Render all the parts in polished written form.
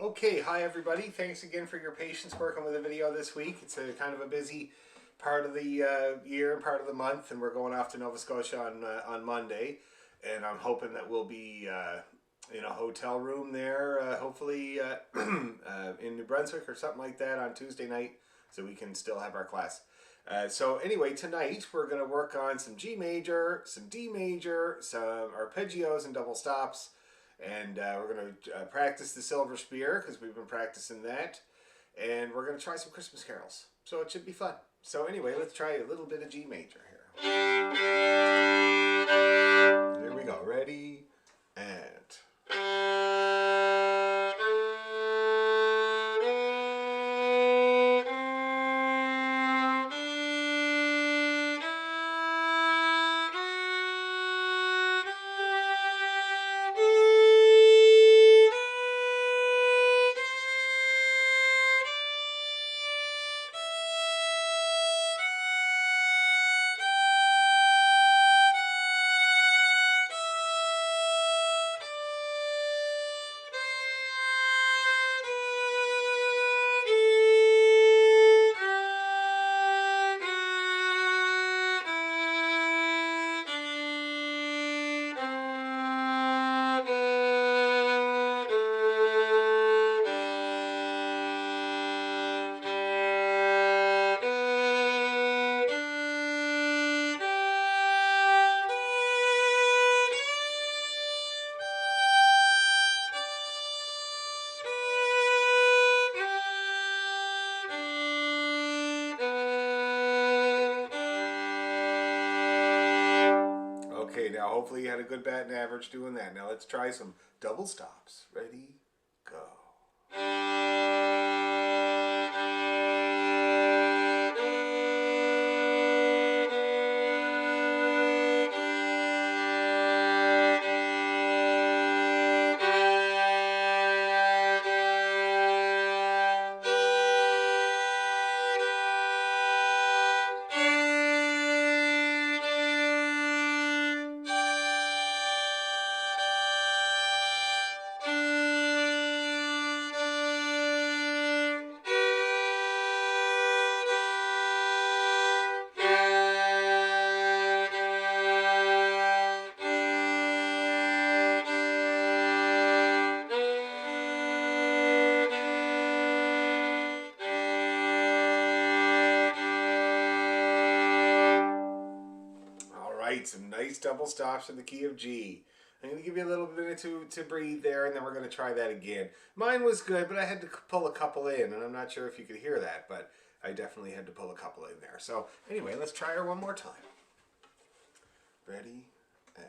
Okay, hi everybody. Thanks again for your patience working with the video this week. It's a kind of a busy part of the year and part of the month, and we're going off to Nova Scotia on Monday, and I'm hoping that we'll be in a hotel room there, hopefully in New Brunswick or something like that on Tuesday night, so we can still have our class. So anyway, tonight we're going to work on some G major, some D major, some arpeggios and double stops. And we're going to practice the Silver Spear because we've been practicing that. And we're going to try some Christmas carols. So it should be fun. So anyway, let's try a little bit of G major here. Here we go. Ready? And... Okay, now hopefully you had a good batting average doing that. Now let's try some double stops. Ready, go. Some nice double stops in the key of G. I'm going to give you a little bit to breathe there, and then we're going to try that again. Mine was good, but I had to pull a couple in, and I'm not sure if you could hear that, but I definitely had to pull a couple in there. So anyway, let's try her one more time. Ready, and...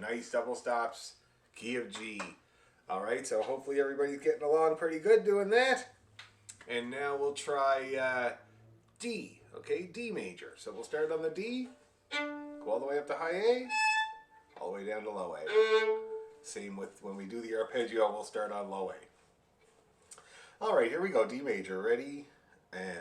Nice double stops, key of G. All right, so hopefully everybody's getting along pretty good doing that. And now we'll try D, okay, D major. So we'll start on the D, go all the way up to high A, all the way down to low A. Same with when we do the arpeggio, we'll start on low A. All right, here we go, D major. Ready, and...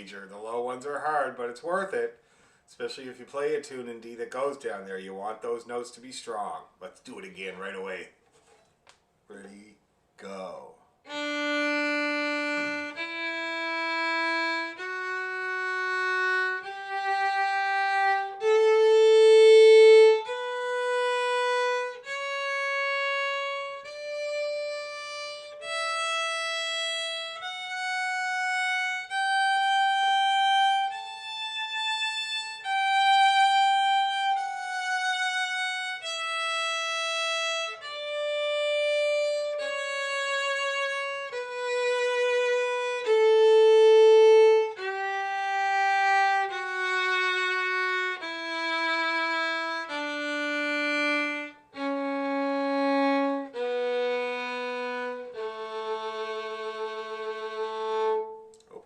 major. The low ones are hard, but it's worth it. Especially if you play a tune in D that goes down there. You want those notes to be strong. Let's do it again right away. Ready, go.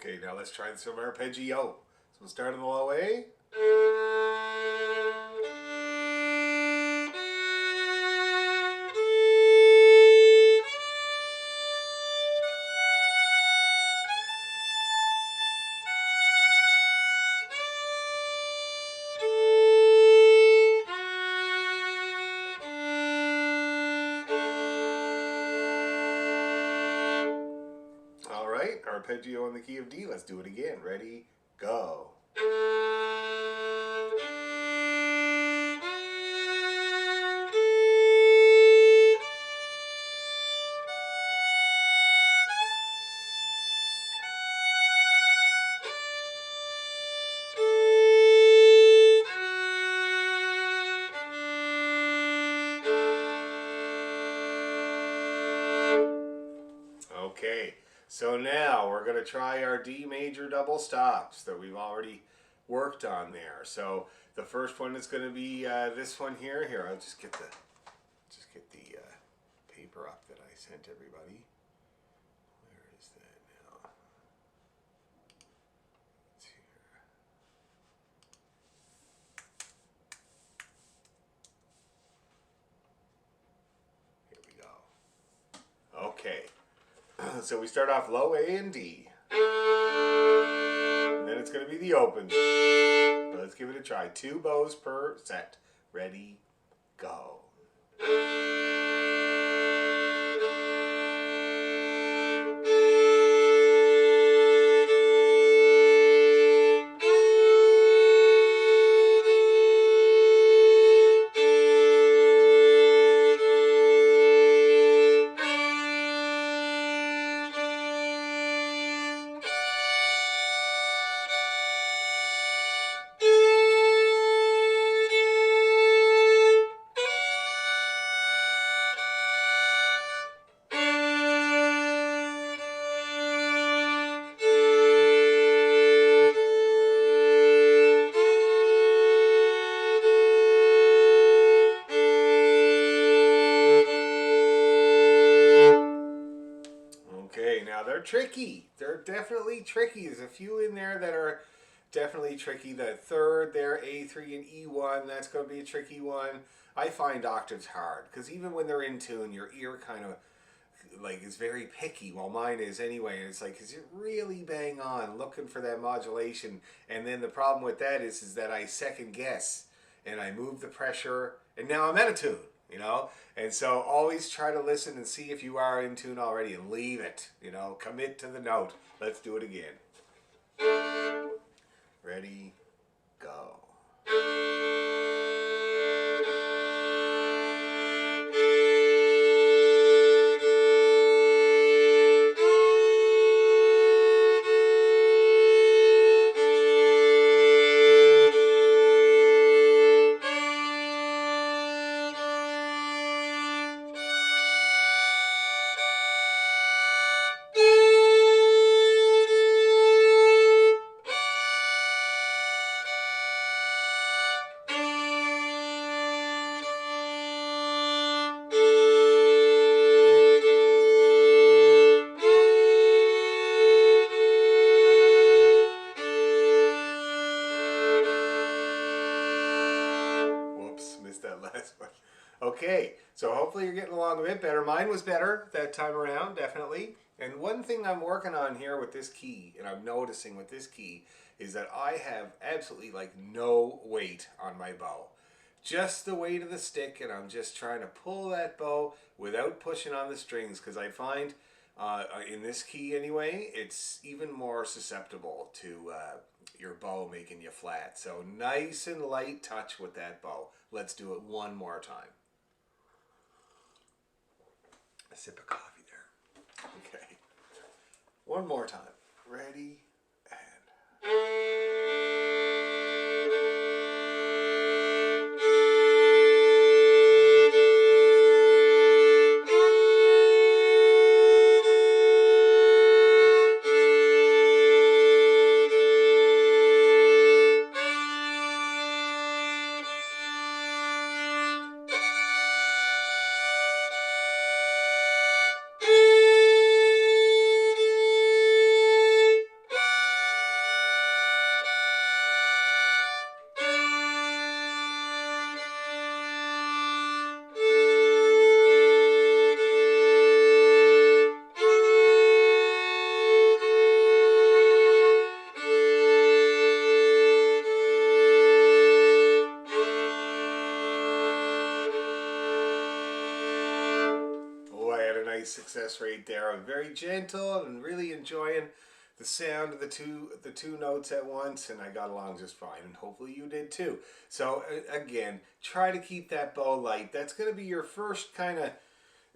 Okay, now let's try some arpeggio. So we'll start in the low A. All right, arpeggio in the key of D. Let's do it again. Ready, go. Okay, so now we're going to try our D major double stops that we've already worked on there. So the first one is going to be this one here. Here, I'll just get the paper up that I sent everybody. Where is that now? It's here. Here we go. Okay. So we start off low A and D. And then it's going to be the open. Let's give it a try. 2 bows per set. Ready, go. Okay, now they're tricky. They're definitely tricky. There's a few in there that are definitely tricky. The third there, A3 and E1, that's going to be a tricky one. I find octaves hard because even when they're in tune, your ear kind of like is very picky. Well, mine is anyway. And it's like, is it really bang on looking for that modulation? And then the problem with that is that I second guess and I move the pressure and now I'm out of tune. You know, and so always try to listen and see if you are in tune already and leave it, you know, commit to the note. Let's do it again. Ready, go. That last one. Okay, so hopefully you're getting along a bit better. Mine was better that time around, definitely. And one thing I'm working on here with this key, and I'm noticing with this key, is that I have absolutely like no weight on my bow. Just the weight of the stick, and I'm just trying to pull that bow without pushing on the strings, because I find in this key anyway, it's even more susceptible to your bow making you flat. So nice and light touch with that bow. Let's do it one more time. A sip of coffee there. Okay. One more time. Ready, and... success rate there. I'm very gentle and really enjoying the sound of the two notes at once, and I got along just fine, and hopefully you did too. So again, try to keep that bow light. That's going to be your first kind of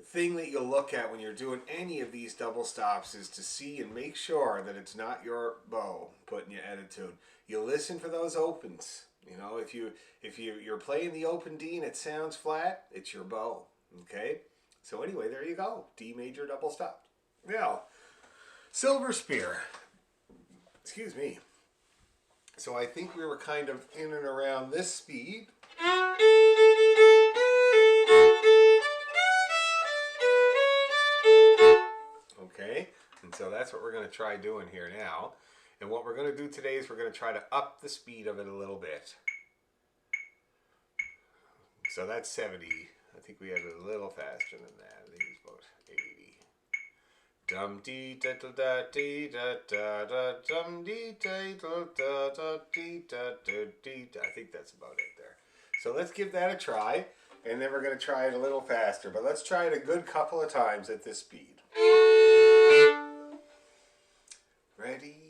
thing that you'll look at when you're doing any of these double stops, is to see and make sure that it's not your bow putting you out of tune. You listen for those opens. You know, if you're playing the open D and it sounds flat, it's your bow. Okay. So anyway, there you go. D major double stop. Now, silver spear. Excuse me. So I think we were kind of in and around this speed. Okay, and so that's what we're going to try doing here now. And what we're going to do today is we're going to try to up the speed of it a little bit. So that's 70. I think we had it a little faster than that. I think it's about 80. Dum dee da da da dee da da da dum dee da da da dee da da dee. I think that's about it there. So let's give that a try, and then we're going to try it a little faster. But let's try it a good couple of times at this speed. Ready?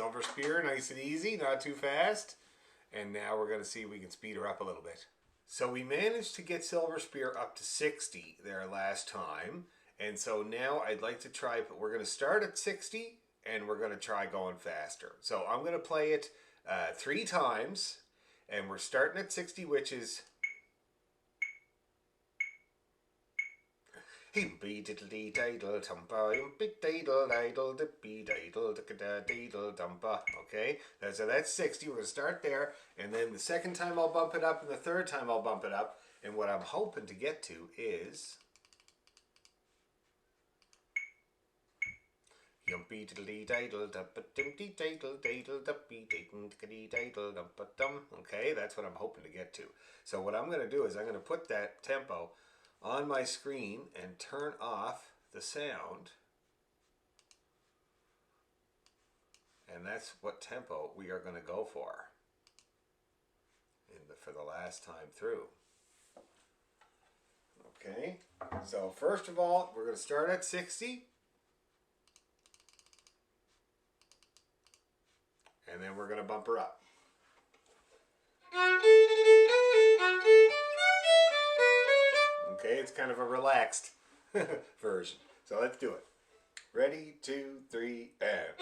Silver Spear, nice and easy, not too fast. And now we're going to see if we can speed her up a little bit. So we managed to get Silver Spear up to 60 there last time. And so now I'd like to try, but we're going to start at 60 and we're going to try going faster. So I'm going to play it 3 times and we're starting at 60, which is... Okay, so that's 60. We're going to start there. And then the second time I'll bump it up and the third time I'll bump it up. And what I'm hoping to get to is... Okay, that's what I'm hoping to get to. So what I'm going to do is I'm going to put that tempo on my screen and turn off the sound. And that's what tempo we are going to go for for the last time through. Okay, so first of all, we're going to start at 60. And then we're going to bump her up. Okay, it's kind of a relaxed version. So let's do it. Ready, 2, 3, and...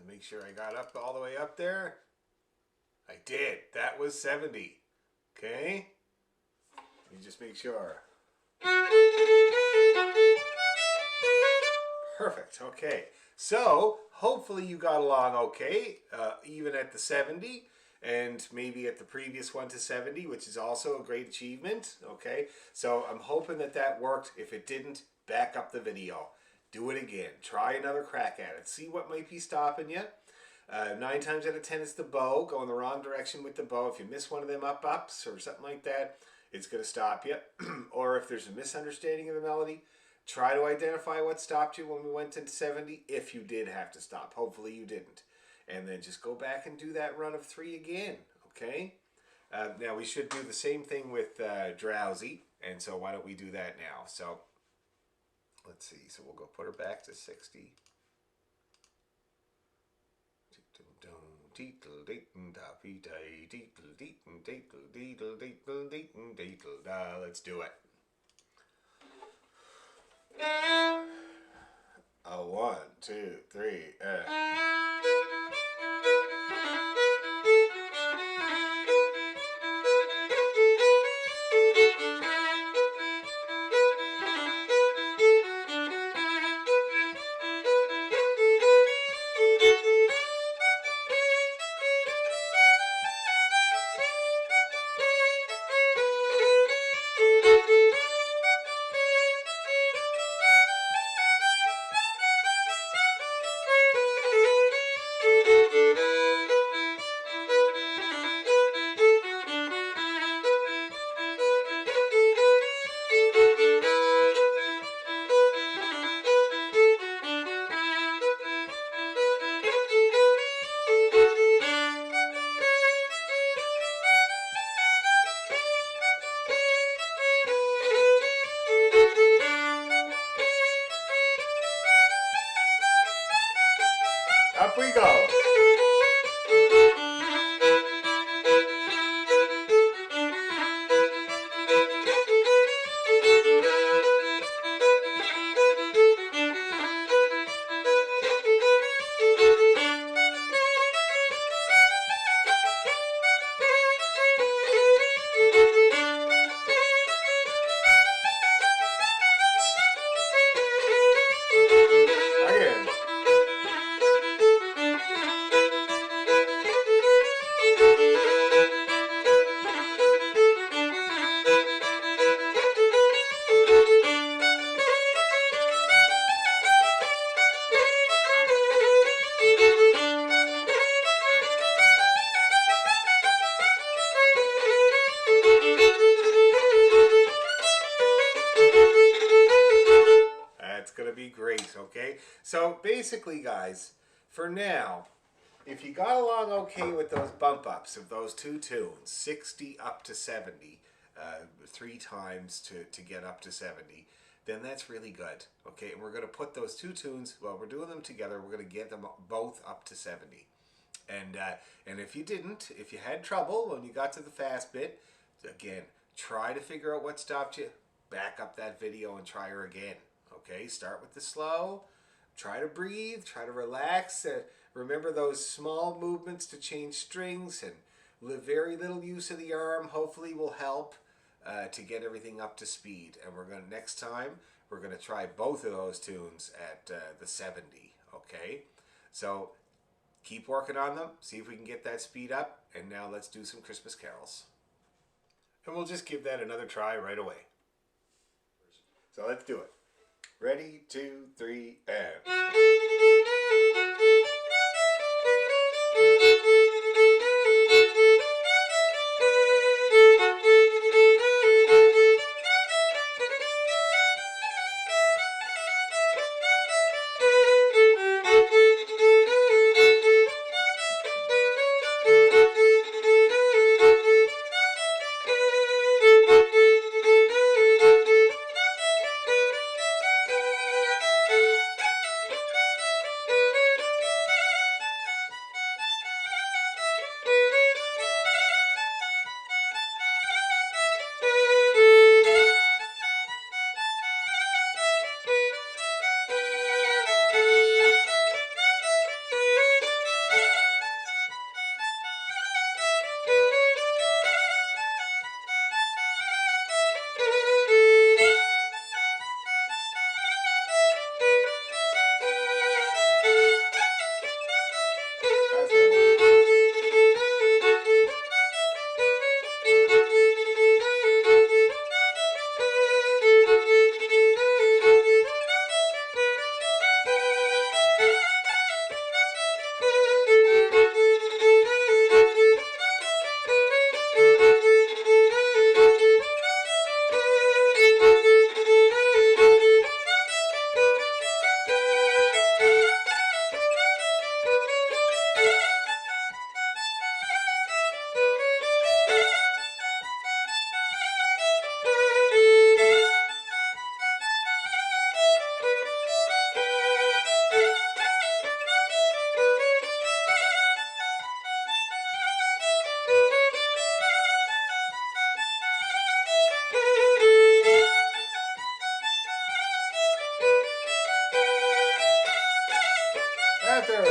Make sure I got up all the way up there. I did. That was 70. Okay. Let me just make sure. Perfect. Okay. So hopefully you got along okay, even at the 70. And maybe at the previous one to 70, which is also a great achievement. Okay. So I'm hoping that that worked. If it didn't, back up the video. do it again. Try another crack at it. See what might be stopping you. 9 times out of 10 it's the bow. Go in the wrong direction with the bow. If you miss one of them ups or something like that, it's going to stop you. Or if there's a misunderstanding of the melody, try to identify what stopped you when we went to 70, if you did have to stop. Hopefully you didn't. And then just go back and do that run of 3 again, okay? Now we should do the same thing with drowsy, and so why don't we do that now? So let's see. So we'll go put her back to 60. Let's do it. A 1, 2, 3. Up we go. Again. That's going to be great, okay? So basically, guys, for now, if you got along okay with those bump ups of those 2 tunes, 60 up to 70, 3 times to get up to 70, then that's really good, okay? And we're going to put those 2 tunes, well, we're doing them together, we're going to get them both up to 70. And if you didn't, if you had trouble when you got to the fast bit, again, try to figure out what stopped you, back up that video and try her again. Okay, start with the slow, try to breathe, try to relax, remember those small movements to change strings, and very little use of the arm hopefully will help to get everything up to speed. And we're going to, next time, we're going to try both of those tunes at the 70, okay? So keep working on them, see if we can get that speed up, and now let's do some Christmas carols. And we'll just give that another try right away. So let's do it. Ready, 2, 3, and... Arthur.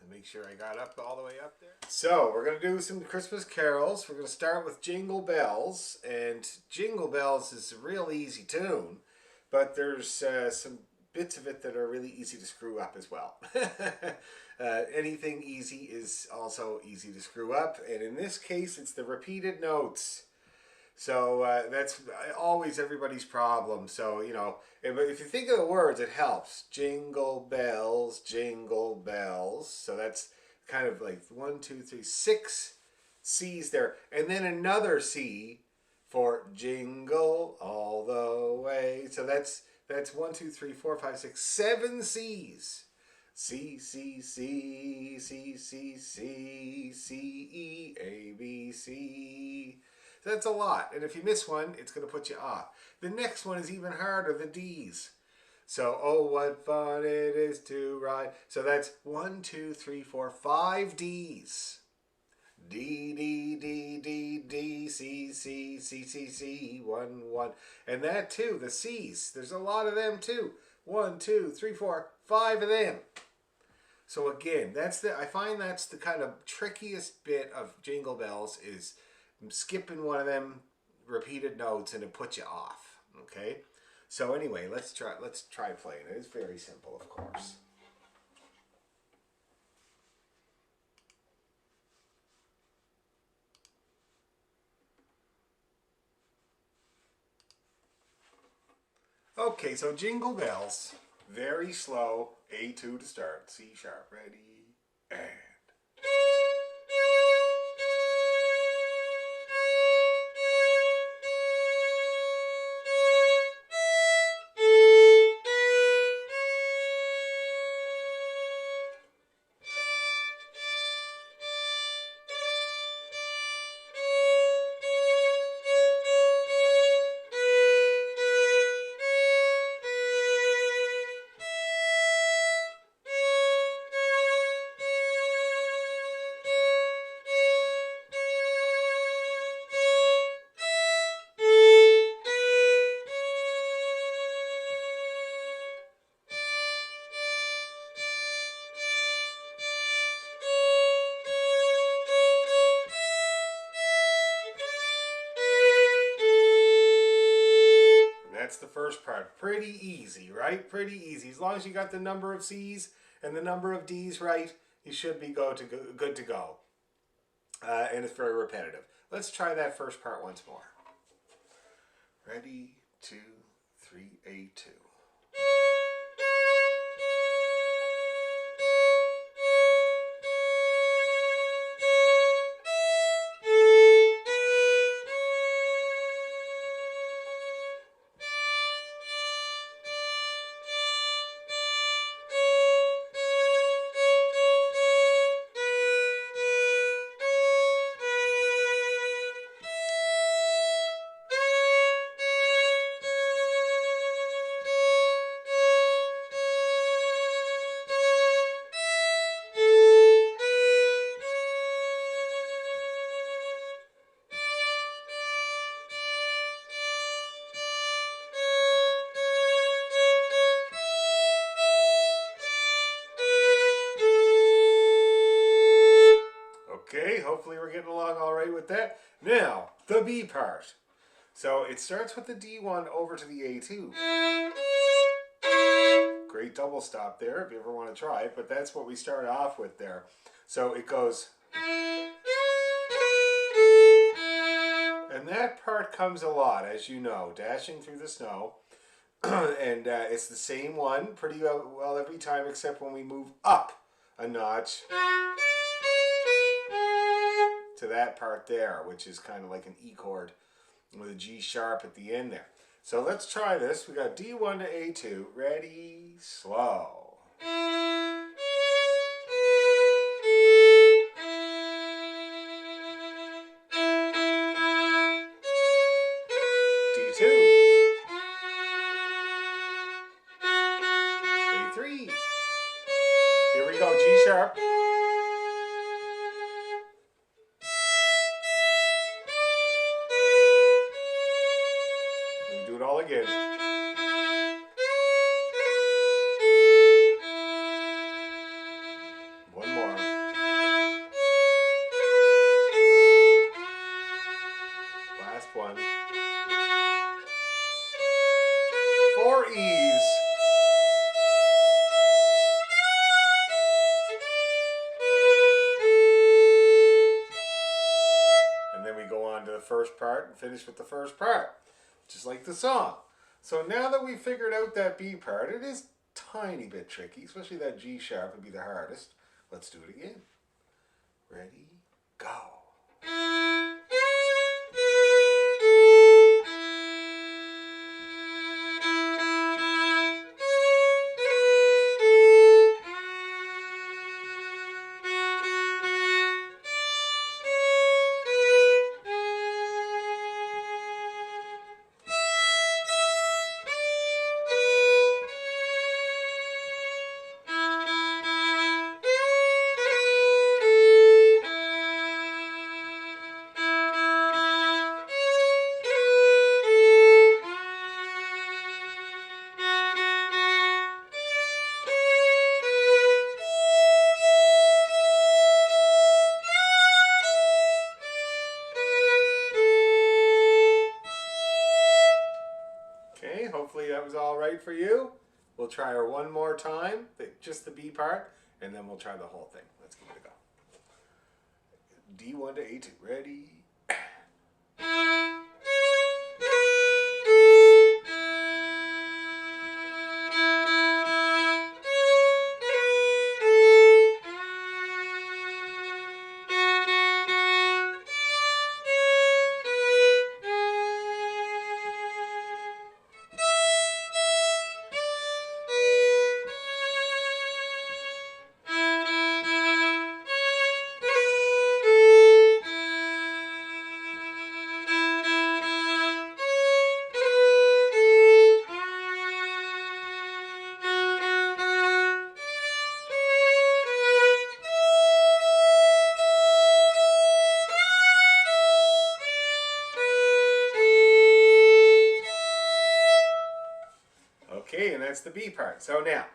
Make sure I got up all the way up there. So we're going to do some Christmas carols. We're going to start with Jingle Bells. And Jingle Bells is a real easy tune, but there's some bits of it that are really easy to screw up as well. Anything easy is also easy to screw up. And in this case, it's the repeated notes. So that's always everybody's problem. So, you know, if you think of the words, it helps. Jingle bells, jingle bells. So that's kind of like 1, 2, 3, 6 C's there. And then another C for jingle all the way. So that's 1, 2, 3, 4, 5, 6, 7 C's. C, C, C, C, C, C, C, E, A, B, C. So that's a lot. And if you miss one, it's going to put you off. The next one is even harder, the D's. So, oh, what fun it is to ride. So that's 1, 2, 3, 4, 5 D's. D, D, D, D, D, C, C, C, C, C, 1, 1. And that too, the C's. There's a lot of them too. 1, 2, 3, 4, 5 of them. So again, I find that's the kind of trickiest bit of Jingle Bells is skipping one of them repeated notes and it puts you off. Okay, so anyway, let's try playing it. It's very simple, of course. Okay, so Jingle Bells, very slow, A2 to start, C sharp, ready, and that's the first part. Pretty easy, right? Pretty easy. As long as you got the number of C's and the number of D's right, you should be good to go. And it's very repetitive. Let's try that first part once more. Ready, 2, 3, A2. Okay, hopefully we're getting along all right with that. Now, the B part. So it starts with the D1 over to the A2. great double stop there if you ever want to try it, but that's what we start off with there. So it goes, and that part comes a lot, as you know, dashing through the snow. And it's the same one pretty well every time, except when we move up a notch to that part there, which is kind of like an E chord with a G sharp at the end there. So let's try this. We got D1 to A2. Ready, slow. D2. A3. Here we go, G sharp. We do it all again. One more. Last one. 4 E's. And then we go on to the first part and finish with the first part, just like the song. So now that we figured out that B part, it is a tiny bit tricky, especially that G sharp would be the hardest. Let's do it again. Ready, go. Okay, hopefully that was all right for you. We'll try her one more time, just the B part, and then we'll try the whole thing. Let's give it a go. D1 to A2. Ready? Okay, and that's the B part. So now,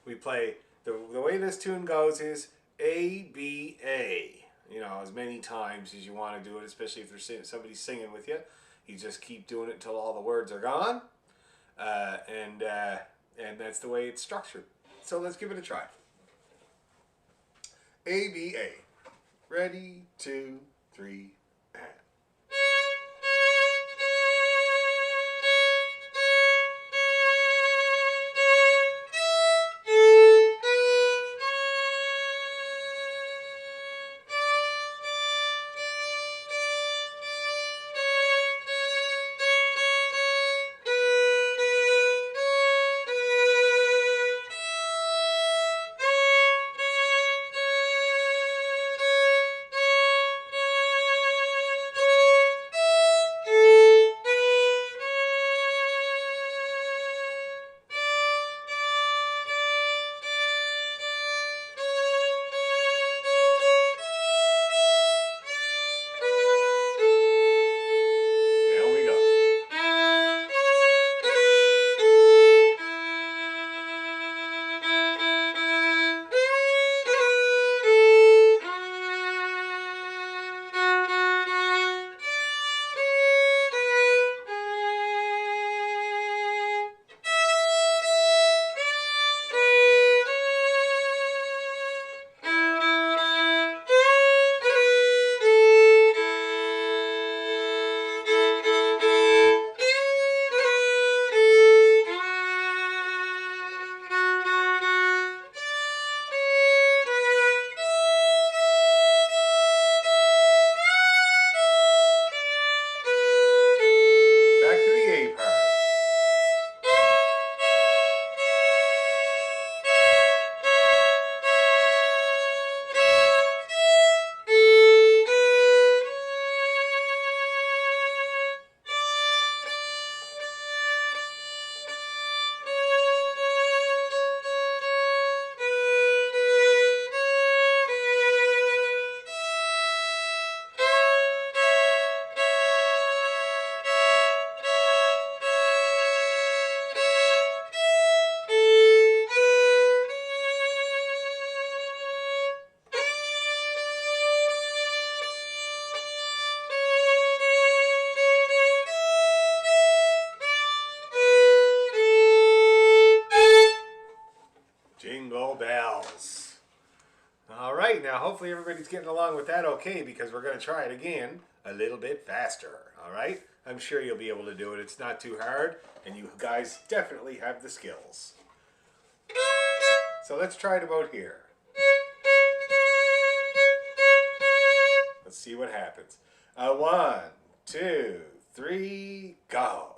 we play, the way this tune goes is A, B, A. You know, as many times as you want to do it, especially if there's somebody singing with you. You just keep doing it until all the words are gone. And that's the way it's structured. So let's give it a try. A, B, A. Ready, 2, 3, and. Jingle bells. All right, now hopefully everybody's getting along with that okay, because we're going to try it again a little bit faster. All right? I'm sure you'll be able to do it. It's not too hard, and you guys definitely have the skills. So let's try it about here. Let's see what happens. 1, 2, 3, go.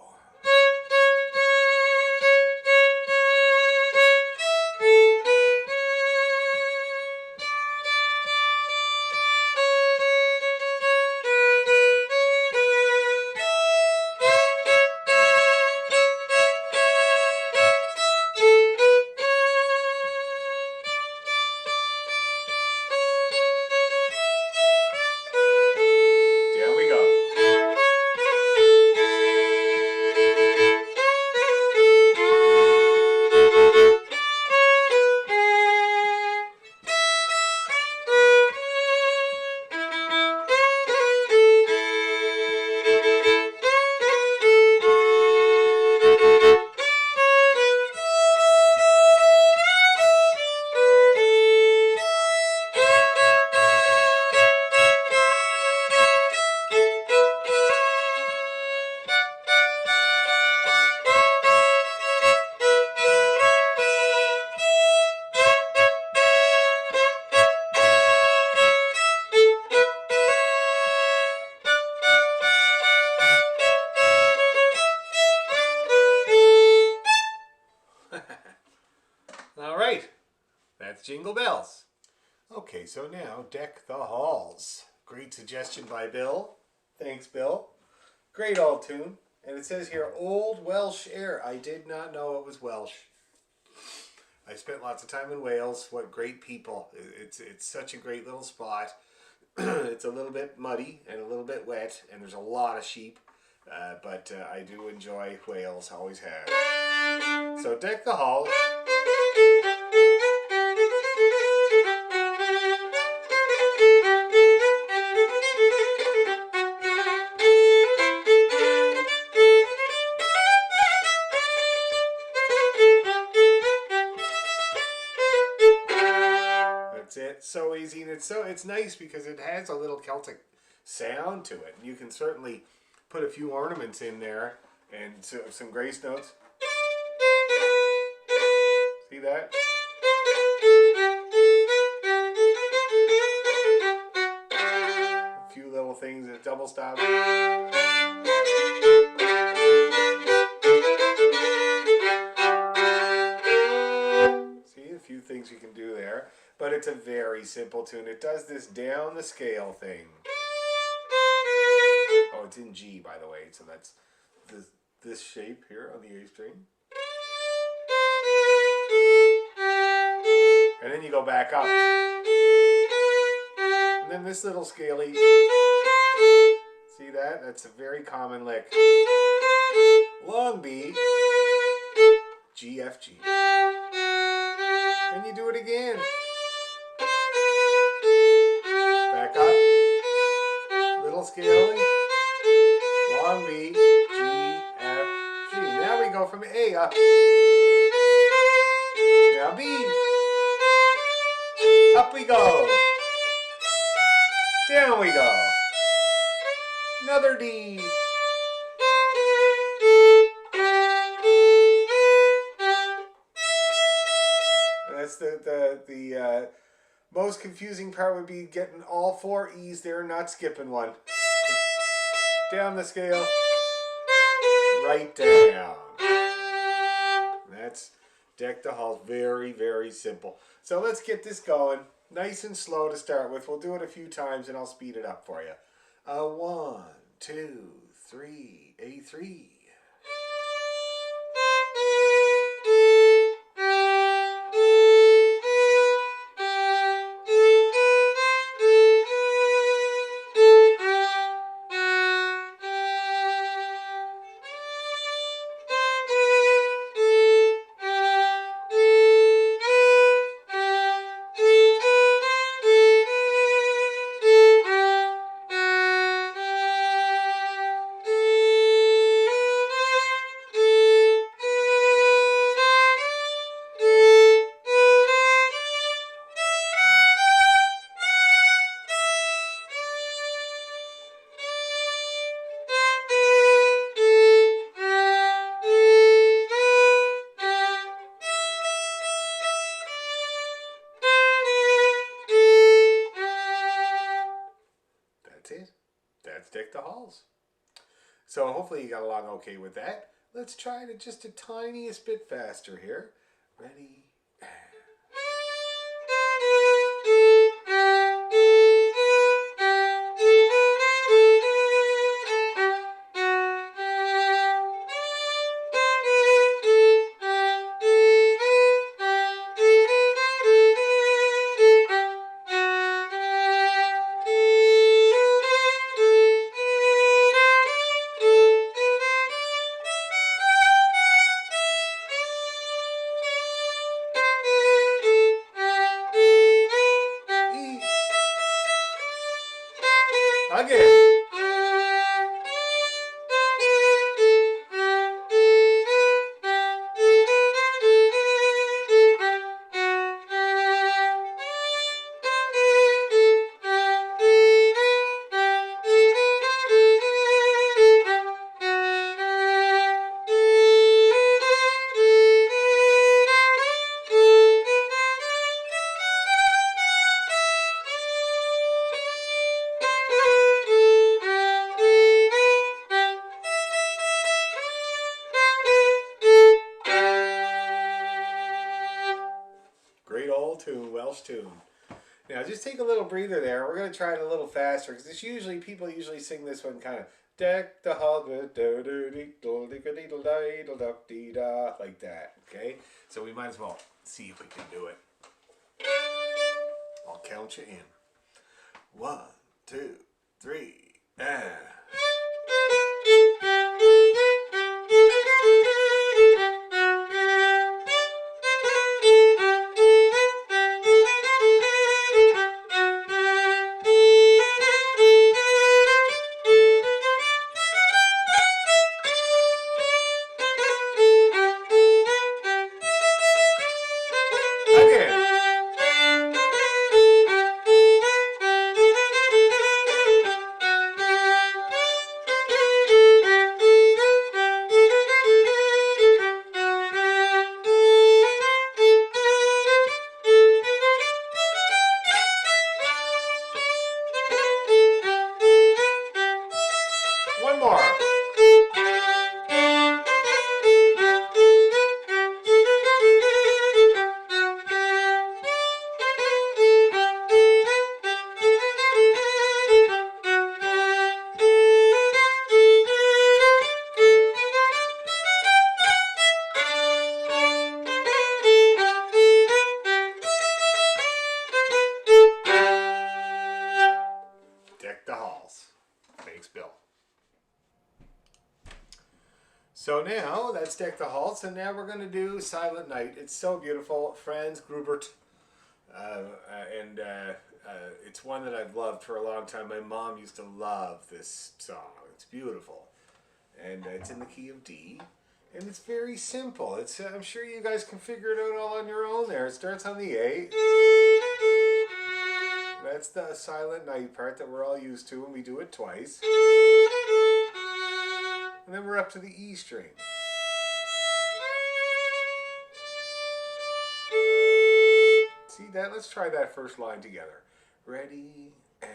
All right, that's Jingle Bells. Okay, so now Deck the Halls. Great suggestion by Bill. Thanks, Bill. Great old tune. And it says here, Old Welsh Air. I did not know it was Welsh. I spent lots of time in Wales. What great people. It's such a great little spot. It's a little bit muddy and a little bit wet, and there's a lot of sheep. But I do enjoy Wales, always have. So Deck the Halls. That's it. So easy, and it's nice because it has a little Celtic sound to it. You can certainly put a few ornaments in there and some grace notes. See that? A few little things, a double stop. See, a few things you can do there. But it's a very simple tune. It does this down the scale thing. Oh, it's in G, by the way, so that's this shape here on the A string. And then you go back up. And then this little scaly. See that? That's a very common lick. Long B, G, F, G. And you do it again. Back up. Little scaly. Long B, G, F, G. Now we go from A up. Now B. Up we go. Down we go. Another D. That's the most confusing part would be getting all 4 E's there, not skipping one. Down the scale, right down. That's Deck the Halls. Very, very simple. So let's get this going. Nice and slow to start with. We'll do it a few times and I'll speed it up for you. 1, 2, 3, A3. that's Deck the Halls. So hopefully you got along okay with that. Let's try it just a tiniest bit faster here. Ready? Again. Great old tune, Welsh tune. Now just take a little breather there. We're going to try it a little faster because it's usually, people usually sing this one kind of deck the hall like that. Okay, so we might as well see if we can do it. I'll count you in. 1, 2, 3, and. One more. Deck the halls. Thanks, Bill. So now, that's Deck the Halls, and now we're going to do Silent Night. It's so beautiful. Franz Grubert. It's one that I've loved for a long time. My mom used to love this song. It's beautiful. And it's in the key of D. And it's very simple. It's I'm sure you guys can figure it out all on your own there. It starts on the A. That's the Silent Night part that we're all used to, and we do it twice. And then we're up to the E string. See that? Let's try that first line together. Ready, and...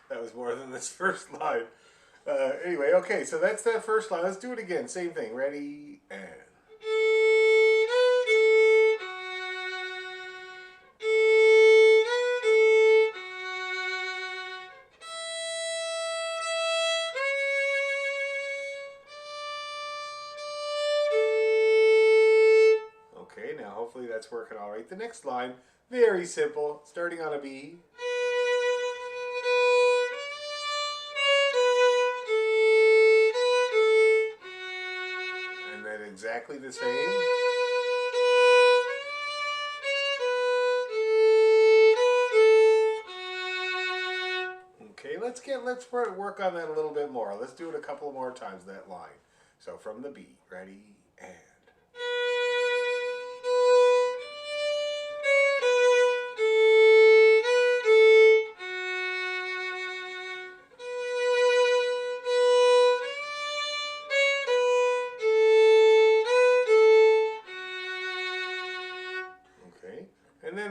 That was more than this first line. Anyway, okay, so that's that first line. Let's do it again. Same thing. Ready, and... Okay, now hopefully that's working all right. The next line, very simple, starting on a B. And then exactly the same. Okay, let's work on that a little bit more. Let's do it a couple more times, that line. So from the B, ready, and...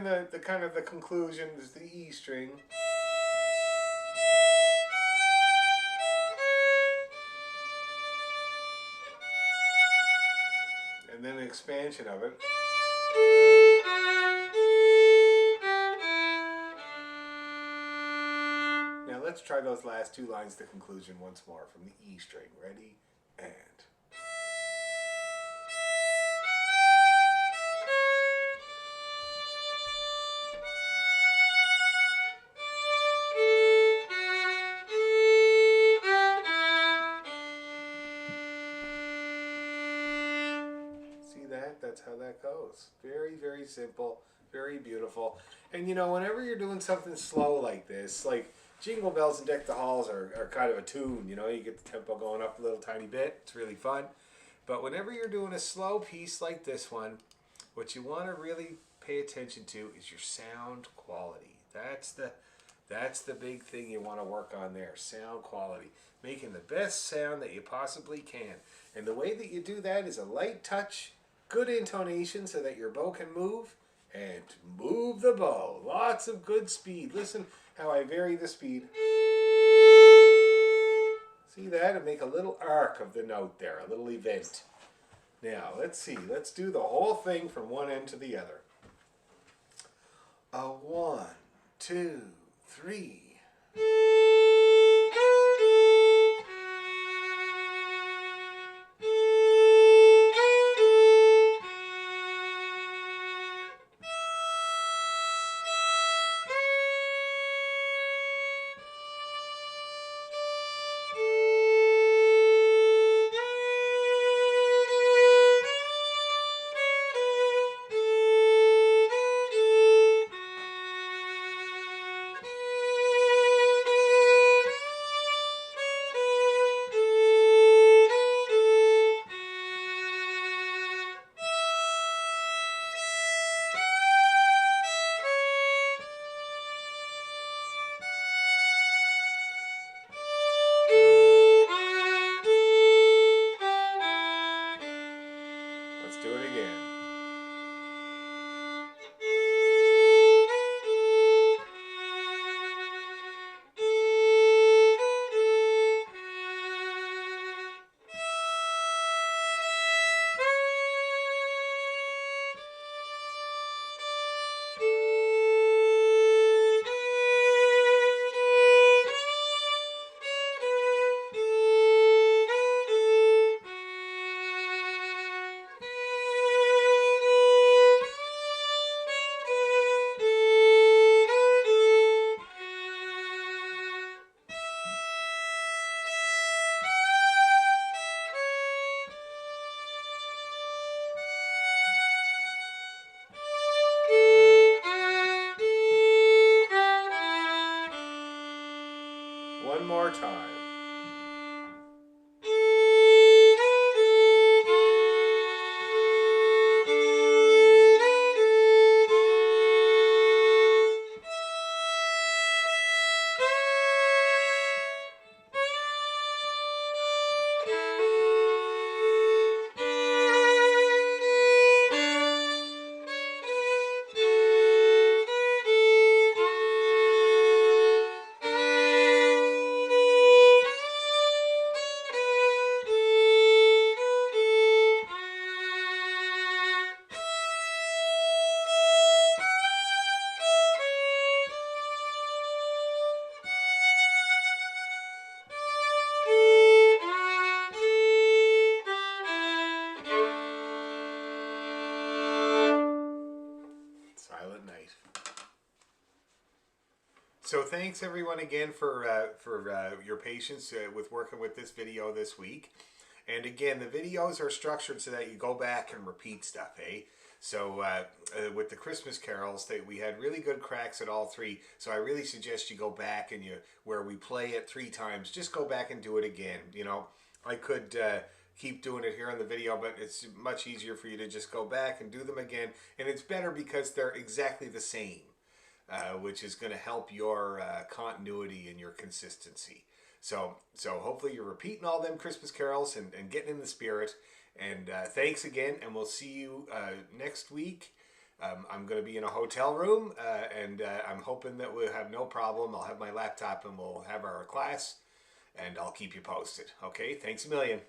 the kind of the conclusion is the E string. And then an expansion of it. Now let's try those last two lines to conclusion once more from the E string. Ready? And. That's how that goes. Very, very simple, very beautiful. And you know, whenever you're doing something slow like this, like Jingle Bells and Deck the Halls are kind of a tune, you know, you get the tempo going up a little tiny bit. It's really fun. But whenever you're doing a slow piece like this one, what you want to really pay attention to is your sound quality. That's the big thing you want to work on there, sound quality. Making the best sound that you possibly can. And the way that you do that is a light touch, good intonation so that your bow can move, and move the bow. Lots of good speed. Listen how I vary the speed. See that? And make a little arc of the note there, a little event. Now, let's see. Let's do the whole thing from one end to the other. 1, 2, 3. Let's do it again. One more time. Silent Night. So thanks everyone again for your patience with working with this video this week. And again, the videos are structured so that you go back and repeat stuff, eh? So with the Christmas carols, we had really good cracks at all three. So I really suggest you go back and where we play it 3 times, just go back and do it again. You know, I could keep doing it here on the video, but it's much easier for you to just go back and do them again. And it's better because they're exactly the same, which is going to help your continuity and your consistency. So hopefully you're repeating all them Christmas carols and getting in the spirit. And thanks again, and we'll see you next week I'm going to be in a hotel room, and I'm hoping that we'll have no problem. I'll have my laptop and we'll have our class, and I'll keep you posted. Okay, thanks a million.